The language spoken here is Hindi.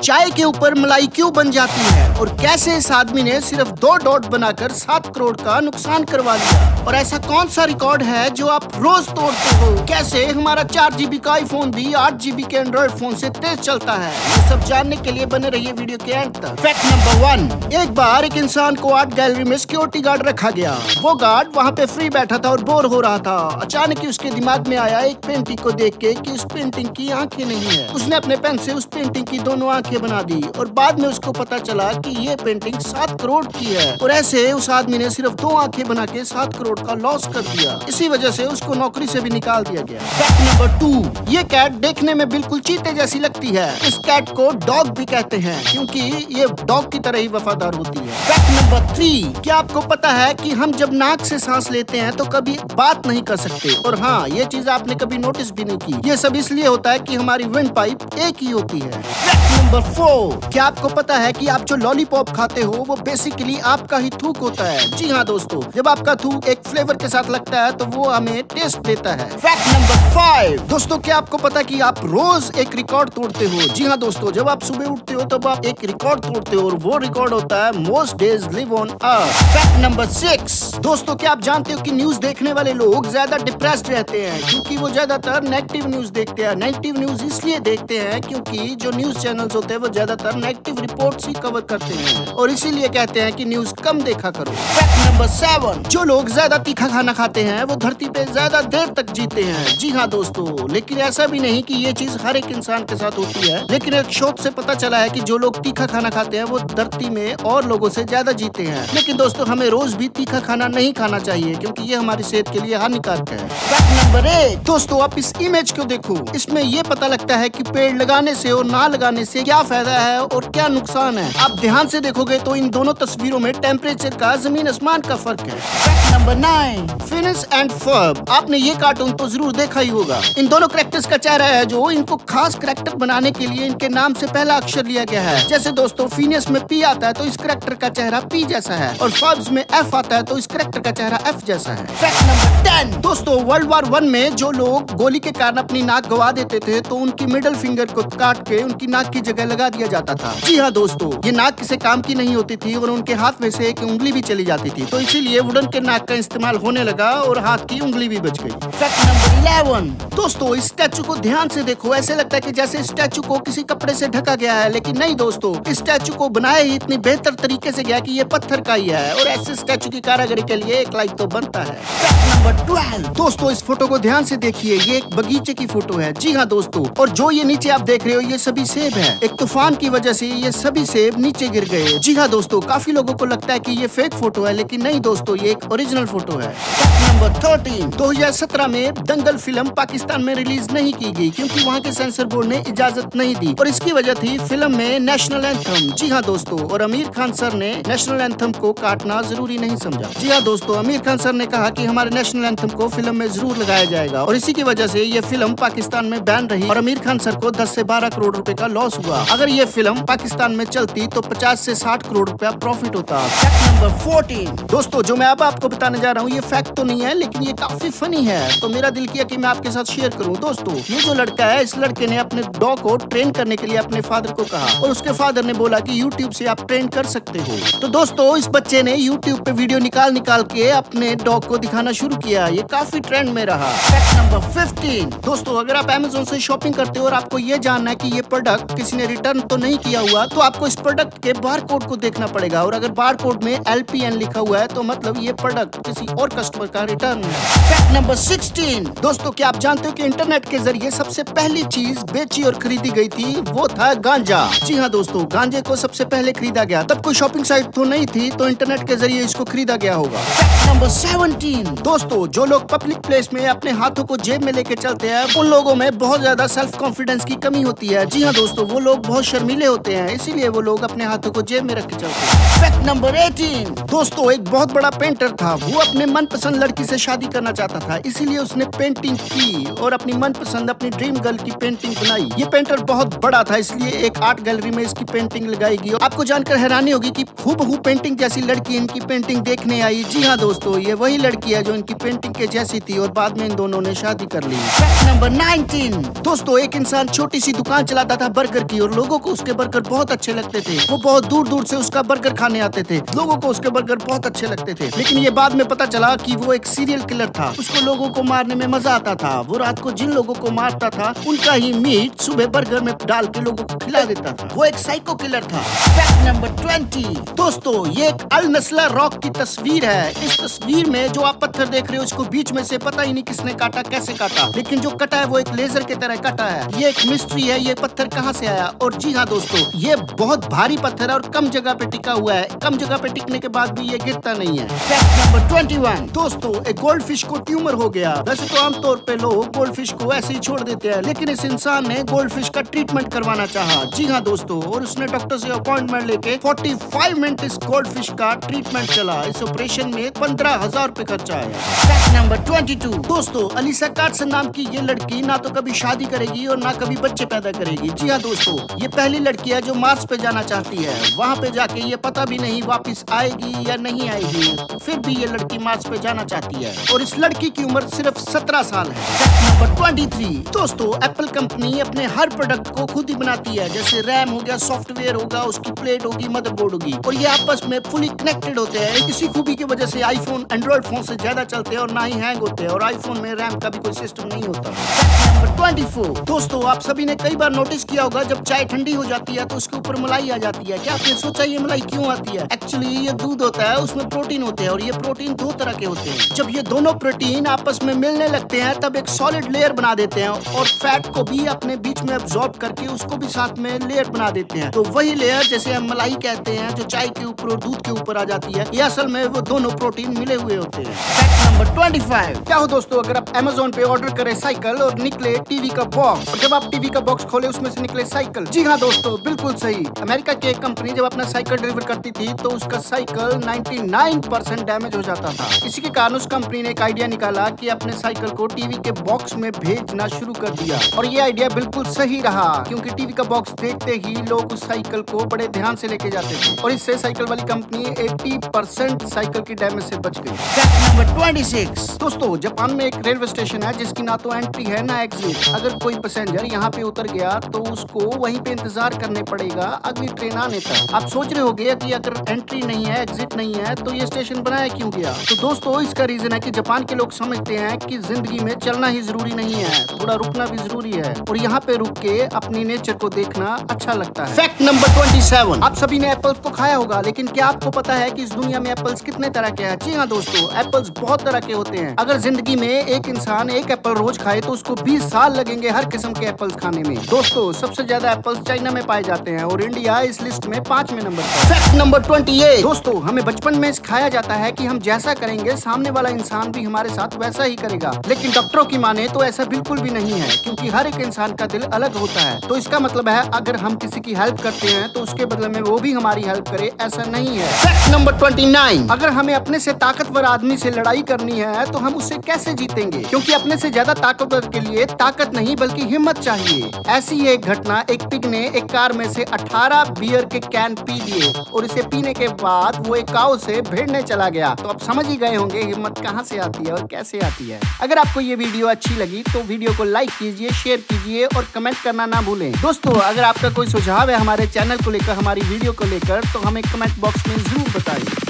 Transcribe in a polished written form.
चाय के ऊपर मलाई क्यों बन जाती है और कैसे इस आदमी ने सिर्फ 2 डॉट बनाकर 7 करोड़ का नुकसान करवा लिया और ऐसा कौन सा रिकॉर्ड है जो आप रोज तोड़ते हो। कैसे हमारा 4 GB का आईफोन भी 8 GB के एंड्रॉइड फोन से तेज चलता है। ये सब जानने के लिए बने रहिए वीडियो के एंड तक। फैक्ट नंबर 1, एक बार एक इंसान को आर्ट गैलरी में सिक्योरिटी गार्ड रखा गया। वो गार्ड वहाँ पे फ्री बैठा था और बोर हो रहा था। अचानक ही उसके दिमाग में आया एक पेंटिंग को देख के कि उस पेंटिंग की आंखें नहीं है। उसने अपने पेन से उस पेंटिंग की दोनों आंखें बना दी और बाद में उसको पता चला कि ये पेंटिंग 7 करोड़ की है और ऐसे उस आदमी ने सिर्फ 2 आंखें बना के 7 करोड़ का लॉस कर दिया। इसी वजह से उसको नौकरी से भी निकाल दिया गया। फैक्ट नंबर 2, ये कैट देखने में बिल्कुल चीते जैसी लगती है। इस कैट को डॉग भी कहते हैं क्योंकि ये डॉग की तरह ही वफादार होती है। फैक्ट नंबर 3, क्या आपको पता है कि हम जब नाक से सांस लेते हैं तो कभी बात नहीं कर सकते। और हाँ, ये चीज आपने कभी नोटिस भी नहीं की। ये सब इसलिए होता है कि हमारी विंड पाइप एक ही होती है। फैक्ट नंबर 4, क्या आपको पता है कि आप जो लॉलीपॉप खाते हो वो बेसिकली आपका ही थूक होता है। जी हाँ दोस्तों, जब आपका थूक एक फ्लेवर के साथ लगता है तो वो हमें टेस्ट देता है। फैक्ट नंबर 5, दोस्तों क्या आपको पता कि आप रोज एक रिकॉर्ड तोड़ते हो। जी हाँ दोस्तों, जब आप सुबह उठते हो तब आप एक रिकॉर्ड तोड़ते हो और वो रिकॉर्ड होता है most days live on earth. Fact number 6, दोस्तों क्या आप जानते हो कि न्यूज देखने वाले लोग ज्यादा डिप्रेस्ड रहते हैं क्योंकि वो ज्यादातर नेगेटिव न्यूज देखते हैं। नेगेटिव न्यूज इसलिए देखते हैं क्योंकि जो न्यूज चैनल्स होते हैं वो ज्यादातर नेगेटिव रिपोर्ट्स ही कवर करते हैं और इसीलिए कहते हैं कि न्यूज कम देखा करो। फैक्ट नंबर 7, जो लोग ज्यादा तीखा खाना खाते हैं वो धरती पे ज्यादा देर तक जीते हैं। जी हाँ दोस्तों, लेकिन ऐसा भी नहीं कि ये चीज हर एक इंसान के साथ होती है। लेकिन एक शोध से पता चला है कि जो लोग तीखा खाना खाते हैं वो धरती में और लोगों से ज्यादा जीते हैं। लेकिन दोस्तों हमें रोज भी तीखा खाना नहीं खाना चाहिए क्योंकि ये हमारी सेहत के लिए हानिकारक है। फैक्ट नंबर 8, दोस्तों आप इस इमेज को देखो। इसमें ये पता लगता है कि पेड़ लगाने से और ना लगाने से क्या फायदा है और क्या नुकसान है। आप ध्यान से देखोगे तो इन दोनों तस्वीरों में टेम्परेचर का जमीन आसमान का फर्क है। Fact number 9, Phineas and Ferb. आपने ये कार्टून तो जरूर देखा ही होगा। इन दोनों कैरेक्टर्स का चेहरा है जो इनको खास कैरेक्टर बनाने के लिए इनके नाम से पहला अक्षर लिया गया है। जैसे दोस्तों फिनिश में पी आता है तो इस कैरेक्टर का चेहरा पी जैसा है और फर्ब्स में एफ आता है तो इस कैरेक्टर का चेहरा एफ जैसा है। फैक्ट नंबर 10, दोस्तों वर्ल्ड वॉर 1 में जो लोग गोली के कारण अपनी नाक गवा देते थे तो उनकी मिडिल फिंगर को काट के उनकी नाक की जगह लगा दिया जाता था। जी हाँ दोस्तों, ये नाक किसी काम की नहीं होती थी और उनके हाथ में से एक उंगली भी चली जाती थी तो इसीलिए वुडन के नाक का इस्तेमाल होने लगा और हाथ की उंगली भी बच गई। फैक्ट नंबर 11, दोस्तों इस स्टैचू को ध्यान से देखो। ऐसे लगता है कि जैसे स्टैचू को किसी कपड़े से ढका गया है, लेकिन नहीं दोस्तों, इस स्टैचू को बनाया ही इतनी बेहतर तरीके से गया कि ये पत्थर का ही है और ऐसे स्टैचू की कारीगरी के लिए एक लाइक तो बनता है। फैक्ट नंबर 12, दोस्तों इस फोटो को ध्यान से देखिए। ये एक बगीचे की फोटो है। जी हाँ दोस्तों, और जो ये नीचे आप देख रहे हो ये सभी सेब है। एक तूफान की वजह से ये सभी सेब नीचे गिर गए। जी हाँ दोस्तों, काफी लोगों को लगता है कि ये फेक फोटो है, लेकिन नहीं दोस्तों, ये एक ओरिजिनल फोटो है। फैक्ट नंबर 13, 2017 में दंगल फिल्म पाकिस्तान में रिलीज नहीं की गई क्योंकि वहाँ के सेंसर बोर्ड ने इजाजत नहीं दी और इसकी वजह थी फिल्म में नेशनल एंथम। जी हाँ दोस्तों, और आमिर खान सर ने नेशनल एंथम को काटना जरूरी नहीं समझा। जी हाँ दोस्तों, आमिर खान सर ने कहा कि हमारे नेशनल एंथम को फिल्म में जरूर लगाया जाएगा और इसी की वजह से ये फिल्म पाकिस्तान में बैन रही और आमिर खान सर को 10 से 12 करोड़ रुपए का लॉस हुआ। अगर ये फिल्म पाकिस्तान में चलती तो 50 से 60 करोड़ रुपया प्रॉफिट होता। फैक्ट नंबर 14, दोस्तों जो मैं अब आपको बताने जा रहा हूँ ये फैक्ट तो नहीं है लेकिन ये काफी फनी है तो मेरा दिल किया कि मैं आपके साथ शेयर करूँ। दोस्तों ये जो लड़का है, इस लड़के ने अपने डॉग को ट्रेन करने के लिए अपने फादर को कहा और उसके फादर ने बोला कि YouTube से आप ट्रेन कर सकते हो। तो दोस्तों इस बच्चे ने YouTube पे वीडियो निकाल के अपने डॉग को दिखाना शुरू किया। ये काफी ट्रेंड में रहा। फैक्ट नंबर 15, दोस्तों अगर आप Amazon से शॉपिंग करते हो और आपको ये जानना है कि ये प्रोडक्ट किसी ने रिटर्न तो नहीं किया हुआ तो आपको इस प्रोडक्ट के बार कोड को देखना पड़ेगा और अगर बार कोड में LPN लिखा हुआ है तो मतलब ये प्रोडक्ट किसी और कस्टमर का रिटर्न है। फैक्ट नंबर 16, दोस्तों क्या आप जानते हो कि इंटरनेट के जरिए सबसे पहली चीज बेची और खरीदी गई थी वो था गांजा। जी हाँ दोस्तों, गांजे को सबसे पहले खरीदा गया। तब कोई शॉपिंग साइट तो नहीं थी तो इंटरनेट के जरिए इसको खरीदा गया होगा। फैक्ट नंबर 17, दोस्तों जो लोग पब्लिक प्लेस में अपने हाथों को जेब में लेके चलते हैं उन लोगों में बहुत ज्यादा सेल्फ कॉन्फिडेंस की कमी होती है। जी हाँ दोस्तों, वो लोग बहुत शर्मीले होते हैं इसीलिए वो लोग अपने हाथों को जेब में रख के चलते हैं। फैक्ट नंबर 18, दोस्तों एक बहुत बड़ा पेंटर था। वो अपने मनपसंद लड़की से शादी करना चाहता था इसीलिए उसने पेंटिंग की और अपनी मनपसंद अपनी ड्रीम गर्ल की पेंटिंग बनाई। ये पेंटर बहुत बड़ा था इसलिए एक आर्ट गैलरी में इसकी पेंटिंग लगाएगी। आपको जानकर हैरानी होगी कि हूबहू पेंटिंग जैसी लड़की इनकी पेंटिंग देखने आई। जी हाँ दोस्तों, ये वही लड़की है जो इनकी पेंटिंग के जैसी थी और बाद में इन दोनों ने शादी कर ली। फैक्ट नंबर 19, दोस्तों एक इंसान छोटी सी दुकान चलाता था बर्गर की और और लोगों को उसके बर्गर बहुत अच्छे लगते थे। वो बहुत दूर दूर से उसका बर्गर खाने आते थे। लोगों को उसके बर्गर बहुत अच्छे लगते थे। लेकिन ये बाद में पता चला कि वो एक सीरियल किलर था। उसको लोगों को मारने में मजा आता था। वो रात को जिन लोगों को मारता था उनका ही मीट सुबह बर्गर में डाल के लोगों को खिला देता था। वो एक साइको किलर था। Fact number 20। दोस्तों, ये एक अल नस्ला रॉक की तस्वीर है। इस तस्वीर में जो आप पत्थर देख रहे हो उसको बीच में से पता ही नहीं किसने काटा, कैसे काटा, लेकिन जो कटा है वो एक लेजर की तरह कटा है। ये एक मिस्ट्री है, ये पत्थर कहाँ से आया। और जी हाँ दोस्तों, ये बहुत भारी पत्थर है और कम जगह पे टिका हुआ है। कम जगह पे टिकने के बाद भी ये गिरता नहीं है। Fact number 21। दोस्तों, एक गोल्ड फिश को ट्यूमर हो गया। वैसे तो आमतौर पे लोग गोल्ड फिश को ऐसे ही छोड़ देते हैं, लेकिन इस इंसान ने गोल्ड फिश का ट्रीटमेंट करवाना चाहा। जी हाँ दोस्तों, और उसने डॉक्टर से अपॉइंटमेंट लेके 45 मिनट इस गोल्ड फिश का ट्रीटमेंट चला। इस ऑपरेशन में 15,000 रुपए खर्चा आया। Fact number 22। दोस्तों, अलीसा कार्सन नाम की ये लड़की ना तो कभी शादी करेगी और ना कभी बच्चे पैदा करेगी। जी हाँ दोस्तों, ये पहली लड़की है जो मार्स पे जाना चाहती है। वहाँ पे जाके ये पता भी नहीं वापस आएगी या नहीं आएगी, फिर भी ये लड़की मार्स पे जाना चाहती है और इस लड़की की उम्र सिर्फ 17 साल है। Fact number 23। दोस्तों, एप्पल कंपनी अपने हर प्रोडक्ट को खुद ही बनाती है। जैसे रैम हो गया, सॉफ्टवेयर होगा, उसकी प्लेट होगी, मदरबोर्ड होगी, और ये आपस में फुली कनेक्टेड होते हैं। इसी खूबी की वजह से आईफोन एंड्रॉइड फोन से ज्यादा चलते हैं और ना ही हैंग होते हैं, और आईफोन में रैम का भी कोई सिस्टम नहीं होता। Fact number 24। दोस्तों, आप सभी ने कई बार नोटिस किया होगा, जब चाय ठंडी हो जाती है तो उसके ऊपर मलाई आ जाती है। क्या आपने सोचा ये मलाई क्यों आती है? एक्चुअली ये दूध होता है, उसमें प्रोटीन होते हैं और ये प्रोटीन दो तरह के होते हैं। जब ये दोनों प्रोटीन आपस में मिलने लगते हैं तब एक सॉलिड लेयर बना देते हैं और फैट को भी अपने बीच में अब्सॉर्ब करके उसको भी साथ में लेयर बना देते हैं। तो वही लेयर जैसे हम मलाई कहते हैं, जो चाय के ऊपर और दूध के ऊपर आ जाती है, ये असल में वो दोनों प्रोटीन मिले हुए होते हैं। Fact number 25। क्या हो दोस्तों, अगर आप Amazon पे ऑर्डर करें साइकिल और निकले टीवी का बॉक्स, और जब आप टीवी का बॉक्स खोले उसमें से निकले साइकिल। जी हाँ दोस्तों, बिल्कुल सही। अमेरिका की एक कंपनी जब अपना साइकिल डिलीवर करती थी तो उसका साइकिल 99% डैमेज हो जाता था। इसी के कारण उस कंपनी ने एक आइडिया निकाला कि अपने साइकिल को टीवी के बॉक्स में भेजना शुरू कर दिया, और ये आइडिया बिल्कुल सही रहा, क्योंकि टीवी का बॉक्स देखते ही लोग उस साइकिल को बड़े ध्यान से लेके जाते थे, और इससे साइकिल वाली कंपनी 80% साइकिल की डैमेज से बच गई। Fact number 26। दोस्तों, जापान में एक रेलवे स्टेशन है जिसकी ना तो एंट्री है ना एग्जिट। अगर कोई पैसेंजर यहाँ पे उतर गया तो उसको वहीं पे इंतजार करने पड़ेगा अगली ट्रेन आने तक। आप सोच रहे होंगे कि अगर एंट्री नहीं है, एग्जिट नहीं है, तो ये स्टेशन बनाया क्यों गया? तो दोस्तों, इसका रीजन है कि जापान के लोग समझते हैं कि जिंदगी में चलना ही जरूरी नहीं है, थोड़ा रुकना भी जरूरी है, और यहाँ पे रुक के अपनी नेचर को देखना अच्छा लगता है। Fact number 27। आप सभी ने एप्पल्स तो खाया होगा, लेकिन क्या आपको पता है कि इस दुनिया में एप्पल्स कितने तरह के हैं? जी हाँ दोस्तों, एप्पल्स बहुत तरह के होते हैं। अगर जिंदगी में एक इंसान एक एप्पल रोज खाए तो उसको 20 साल लगेंगे हर किस्म के एप्पल्स खाने में। दोस्तों, सबसे ज्यादा एप्पल्स चाइना में पाए जाते हैं और इंडिया इस लिस्ट में 5वें नंबर पर। Fact number 28। दोस्तों, हमें बचपन में सिखाया जाता है कि हम जैसा करेंगे सामने वाला इंसान भी हमारे साथ वैसा ही करेगा, लेकिन डॉक्टरों की माने तो ऐसा बिल्कुल भी नहीं है, क्योंकि हर एक इंसान का दिल अलग होता है। तो इसका मतलब है अगर हम किसी की हेल्प करते हैं तो उसके बदले में वो भी हमारी हेल्प करे, ऐसा नहीं है। Fact number 29। अगर हमें अपने से ताकतवर आदमी से लड़ाई करनी है तो हम उससे कैसे जीतेंगे? क्योंकि अपने से ज्यादा ताकतवर के लिए ताकत नहीं बल्कि हिम्मत चाहिए। ऐसी ही एक घटना, एक पिग ने एक कार में से 18 बियर के कैन पी लिए और इसे पीने के बाद वो एक काऊ से भिड़ने चला गया। तो आप समझ ही गए होंगे हिम्मत कहाँ से आती है और कैसे आती है। अगर आपको ये वीडियो अच्छी लगी तो वीडियो को लाइक कीजिए, शेयर कीजिए और कमेंट करना ना भूलें। दोस्तों, अगर आपका कोई सुझाव है हमारे चैनल को लेकर, हमारी वीडियो को लेकर, तो हमें कमेंट बॉक्स में जरूर बताइए।